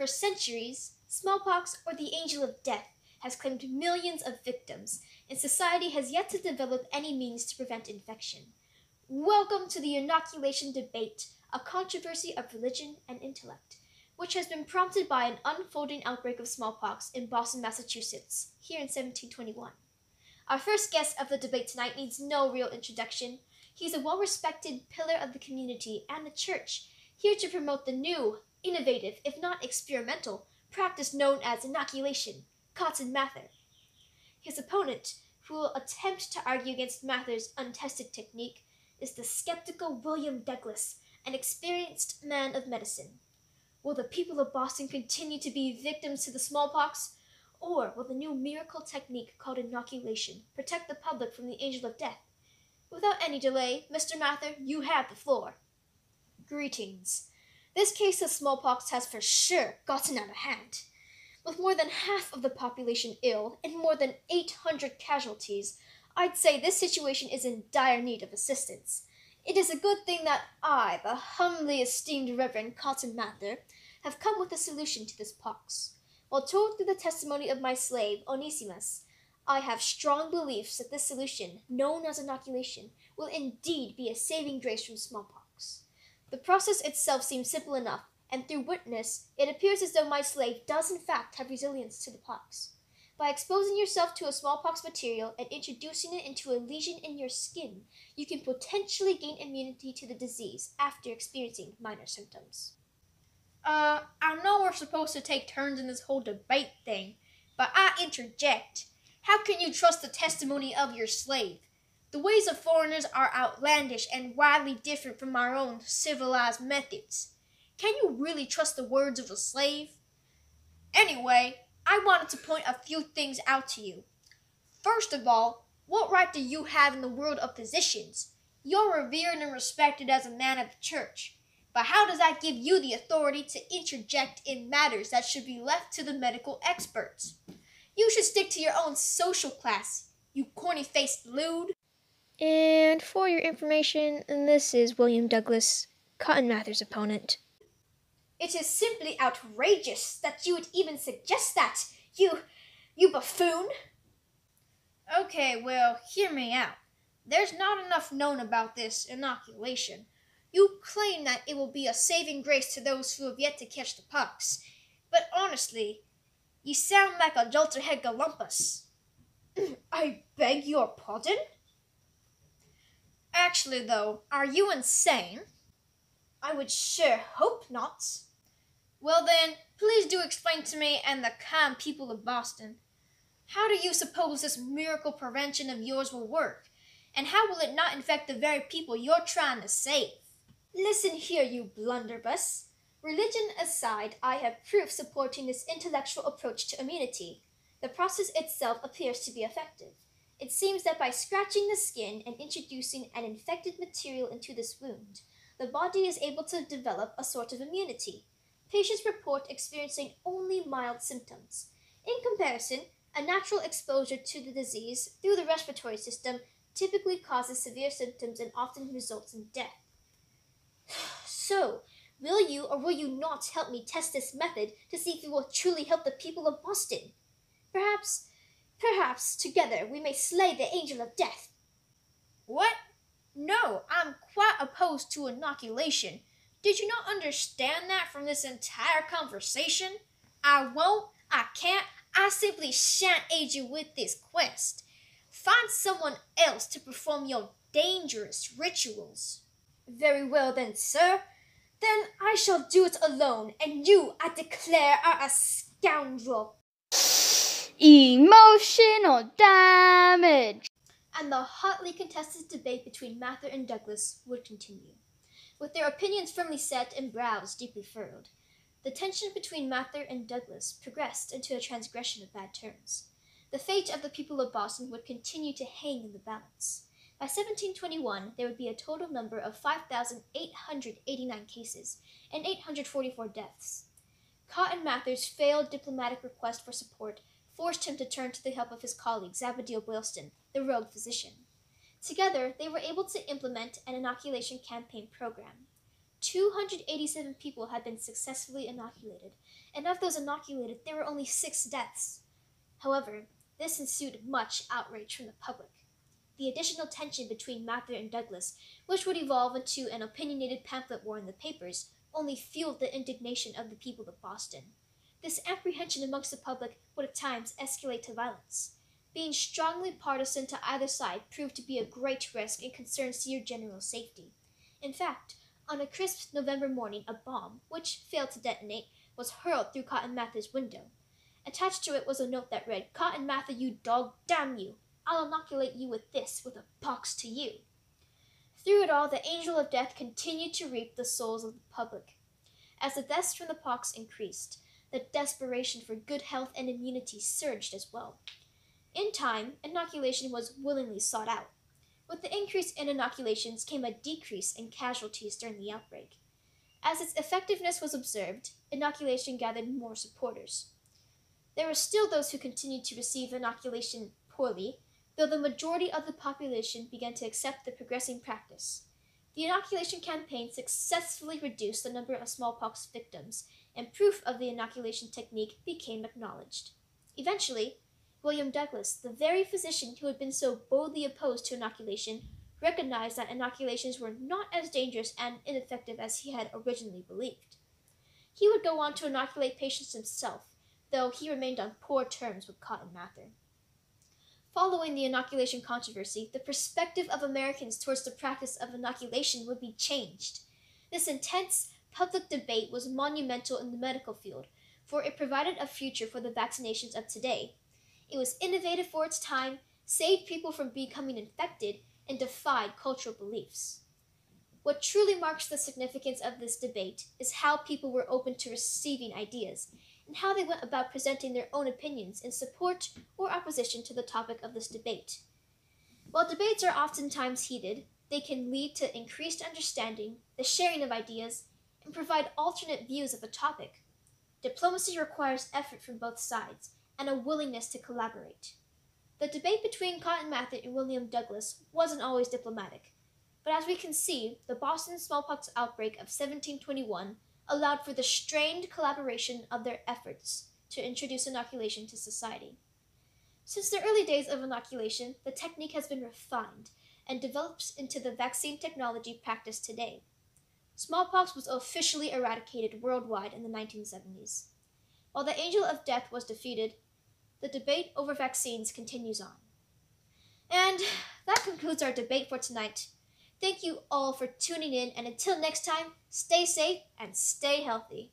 For centuries, smallpox, or the angel of death, has claimed millions of victims, and society has yet to develop any means to prevent infection. Welcome to the inoculation debate, a controversy of religion and intellect, which has been prompted by an unfolding outbreak of smallpox in Boston, Massachusetts, here in 1721. Our first guest of the debate tonight needs no real introduction. He's a well-respected pillar of the community and the church, here to promote the new, innovative, if not experimental, practice known as inoculation, Cotton Mather. His opponent, who will attempt to argue against Mather's untested technique, is the skeptical William Douglas, an experienced man of medicine. Will the people of Boston continue to be victims to the smallpox, or will the new miracle technique called inoculation protect the public from the angel of death? Without any delay, Mr. Mather, you have the floor. Greetings. This case of smallpox has for sure gotten out of hand. With more than half of the population ill and more than 800 casualties, I'd say this situation is in dire need of assistance. It is a good thing that I, the humbly esteemed Reverend Cotton Mather, have come with a solution to this pox. While told through the testimony of my slave, Onesimus, I have strong beliefs that this solution, known as inoculation, will indeed be a saving grace from smallpox. The process itself seems simple enough, and through witness, it appears as though my slave does in fact have resilience to the pox. By exposing yourself to a smallpox material and introducing it into a lesion in your skin, you can potentially gain immunity to the disease after experiencing minor symptoms. I know we're supposed to take turns in this whole debate thing, but I interject. How can you trust the testimony of your slave? The ways of foreigners are outlandish and widely different from our own civilized methods. Can you really trust the words of a slave? Anyway, I wanted to point a few things out to you. First of all, what right do you have in the world of physicians? You're revered and respected as a man of the church. But how does that give you the authority to interject in matters that should be left to the medical experts? You should stick to your own social class, you corny-faced lewd. And for your information, this is William Douglas, Cotton Mather's opponent. It is simply outrageous that you would even suggest that, you buffoon. Okay, well, hear me out. There's not enough known about this inoculation. You claim that it will be a saving grace to those who have yet to catch the pox. But honestly, you sound like a jolterhead galumpus. I beg your pardon? Actually, though, are you insane? I would sure hope not. Well then, please do explain to me and the kind people of Boston, how do you suppose this miracle prevention of yours will work? And how will it not infect the very people you're trying to save? Listen here, you blunderbuss. Religion aside, I have proof supporting this intellectual approach to immunity. The process itself appears to be effective. It seems that by scratching the skin and introducing an infected material into this wound, the body is able to develop a sort of immunity. Patients report experiencing only mild symptoms. In comparison, a natural exposure to the disease through the respiratory system typically causes severe symptoms and often results in death. So, will you or will you not help me test this method to see if it will truly help the people of Boston? Perhaps together we may slay the angel of death. What? No, I'm quite opposed to inoculation. Did you not understand that from this entire conversation? I won't, I can't, I simply shan't aid you with this quest. Find someone else to perform your dangerous rituals. Very well then, sir. Then I shall do it alone, and you, I declare, are a scoundrel. Emotional damage. And the hotly contested debate between Mather and Douglas would continue, with their opinions firmly set and brows deeply furrowed. The tension between Mather and Douglas progressed into a transgression of bad terms. The fate of the people of Boston would continue to hang in the balance. By 1721, there would be a total number of 5,889 cases and 844 deaths. Cotton Mather's failed diplomatic request for support forced him to turn to the help of his colleague Zabdiel Boylston, the rogue physician. Together, they were able to implement an inoculation campaign program. 287 people had been successfully inoculated, and of those inoculated, there were only 6 deaths. However, this ensued much outrage from the public. The additional tension between Mather and Douglas, which would evolve into an opinionated pamphlet war in the papers, only fueled the indignation of the people of Boston. This apprehension amongst the public would at times escalate to violence. Being strongly partisan to either side proved to be a great risk and concerned your general safety. In fact, on a crisp November morning, a bomb, which failed to detonate, was hurled through Cotton Mather's window. Attached to it was a note that read, "Cotton Mather, you dog, damn you! I'll inoculate you with this, with a pox to you." Through it all, the angel of death continued to reap the souls of the public. As the deaths from the pox increased, the desperation for good health and immunity surged as well. In time, inoculation was willingly sought out. With the increase in inoculations came a decrease in casualties during the outbreak. As its effectiveness was observed, inoculation gathered more supporters. There were still those who continued to receive inoculation poorly, though the majority of the population began to accept the progressing practice. The inoculation campaign successfully reduced the number of smallpox victims, and proof of the inoculation technique became acknowledged. Eventually, William Douglas, the very physician who had been so boldly opposed to inoculation, recognized that inoculations were not as dangerous and ineffective as he had originally believed. He would go on to inoculate patients himself, though he remained on poor terms with Cotton Mather. Following the inoculation controversy, the perspective of Americans towards the practice of inoculation would be changed. This intense public debate was monumental in the medical field, for it provided a future for the vaccinations of today. It was innovative for its time, saved people from becoming infected, and defied cultural beliefs. What truly marks the significance of this debate is how people were open to receiving ideas, and how they went about presenting their own opinions in support or opposition to the topic of this debate. While debates are oftentimes heated, they can lead to increased understanding, the sharing of ideas, and provide alternate views of a topic. Diplomacy requires effort from both sides, and a willingness to collaborate. The debate between Cotton Mather and William Douglas wasn't always diplomatic, but as we can see, the Boston smallpox outbreak of 1721 allowed for the strained collaboration of their efforts to introduce inoculation to society. Since the early days of inoculation, the technique has been refined and developed into the vaccine technology practiced today. Smallpox was officially eradicated worldwide in the 1970s. While the angel of death was defeated, the debate over vaccines continues on. And that concludes our debate for tonight. Thank you all for tuning in, and until next time, stay safe and stay healthy.